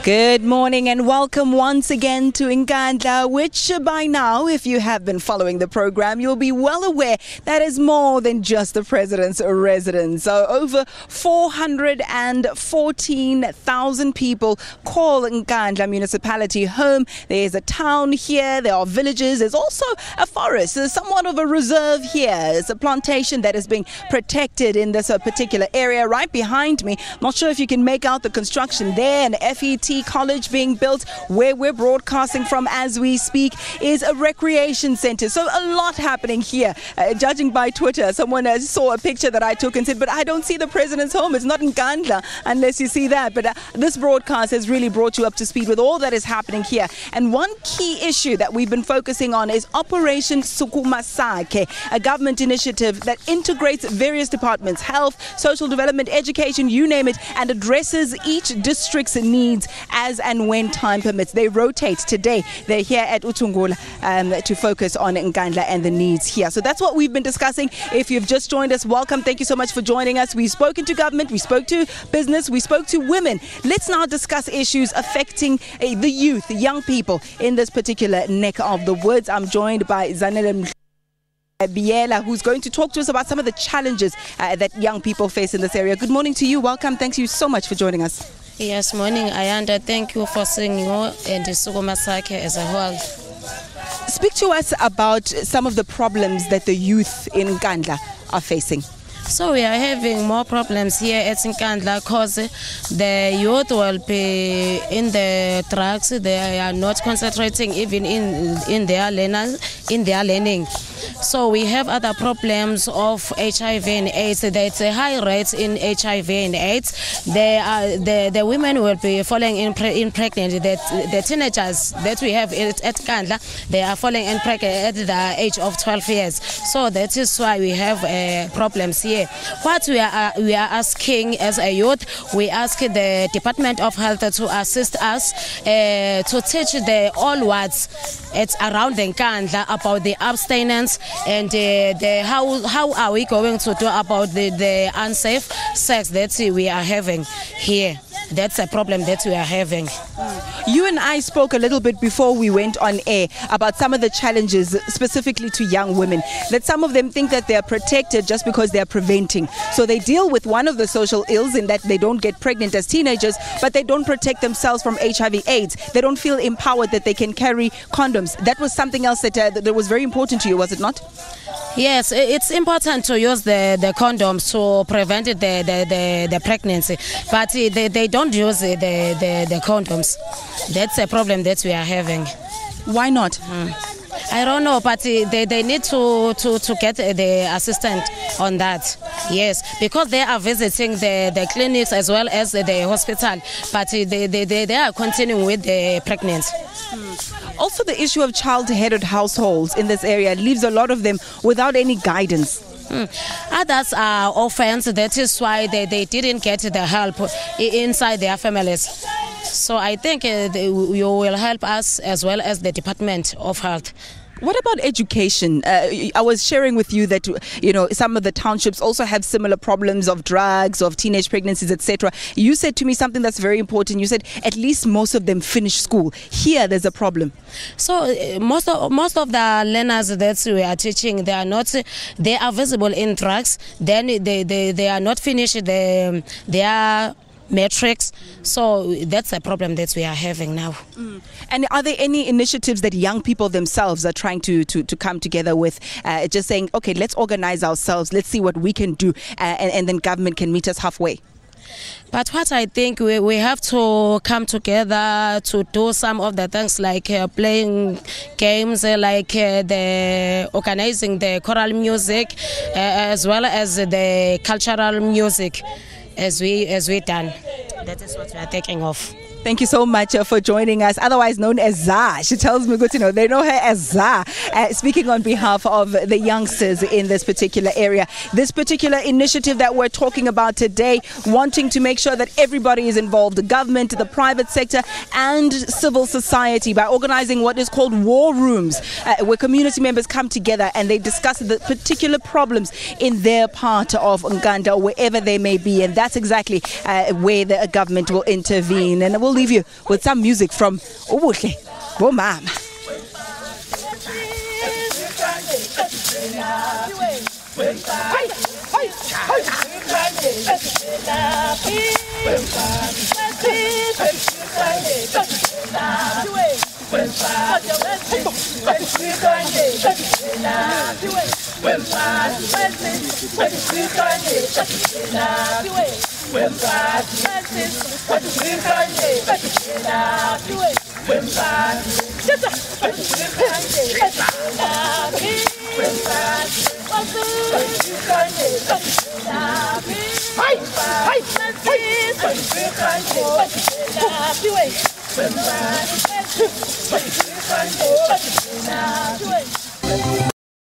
Good morning and welcome once again to Nkandla, which by now, if you have been following the program, you'll be well aware that is more than just the president's residence. So over 414,000 people call Nkandla municipality home. There's a town here, there are villages, there's also a forest. There's somewhat of a reserve here. It's a plantation that is being protected in this particular area right behind me. I'm not sure if you can make out the construction there, an FET college being built where we're broadcasting from as we speak is a recreation center. So a lot happening here. Judging by Twitter, someone saw a picture that I took and said, but I don't see the president's home. It's not in Nkandla unless you see that. But this broadcast has really brought you up to speed with all that is happening here. And one key issue that we've been focusing on is Operation Sukuma Sake, a government initiative that integrates various departments, health, social development, education, you name it, and addresses each district's needs as and when time permits. They rotate. Today they're here at Utungula to focus on Nkandla and the needs here. So that's what we've been discussing. If you've just joined us, welcome. Thank you so much for joining us. We've spoken to government, we spoke to business, we spoke to women. Let's now discuss issues affecting the youth, the young people in this particular neck of the woods. I'm joined by Nkandla, who's going to talk to us about some of the challenges that young people face in this area. Good morning to you. Welcome. Thank you so much for joining us. Yes, morning, Ayanda. Thank you for seeing you and the Sukuma Sake as a whole. Speak to us about some of the problems that the youth in Nkandla are facing. So we are having more problems here at Nkandla because the youth will be in the drugs. They are not concentrating even in their learning. So we have other problems of HIV and AIDS. There's a high rate in HIV and AIDS. The women will be falling in pregnant. The teenagers that we have at Nkandla, they are falling in pregnant at the age of 12 years. So that is why we have problems here. What we are asking as a youth, we ask the Department of Health to assist us to teach the all wards around Nkandla about the abstinence and how are we going to do about the unsafe sex that we are having here. That's a problem that we are having. You and I spoke a little bit before we went on air about some of the challenges specifically to young women, that some of them think that they are protected just because they are preventing. So they deal with one of the social ills in that they don't get pregnant as teenagers, but they don't protect themselves from HIV/AIDS. They don't feel empowered that they can carry condoms. That was something else that was very important to you, was it not? Yes, it's important to use the condoms to prevent the pregnancy, but they don't use the condoms. That's a problem that we are having. Why not? I don't know, but they need to get the assistant on that. Yes, because they are visiting the clinics as well as the hospital, but they are continuing with the pregnancy. Also, the issue of child-headed households in this area leaves a lot of them without any guidance. Others are orphans. That is why they didn't get the help inside their families. So I think you will help us as well as the Department of Health. What about education? I was sharing with you that some of the townships also have similar problems of drugs, of teenage pregnancies, etc. You said to me something that's very important. You said at least most of them finish school. Here, there's a problem. So most of the learners that we are teaching, they are visible in drugs. Then they are not finished their metrics, so that's a problem that we are having now. And are there any initiatives that young people themselves are trying to come together with, just saying, okay, let's organize ourselves, let's see what we can do, and then government can meet us halfway? But what I think we have to come together to do some of the things like playing games, like the organizing the choral music, as well as the cultural music. As we done. That is what we are taking off. Thank you so much for joining us, otherwise known as Za. She tells me, they know her as Za. Speaking on behalf of the youngsters in this particular area. This particular initiative that we're talking about today, wanting to make sure that everybody is involved, the government, the private sector, and civil society, by organizing what is called war rooms, where community members come together and they discuss the particular problems in their part of Nkandla, wherever they may be. And that's exactly where the government will intervene. And we'll leave you with some music from Ubuhle Bomama.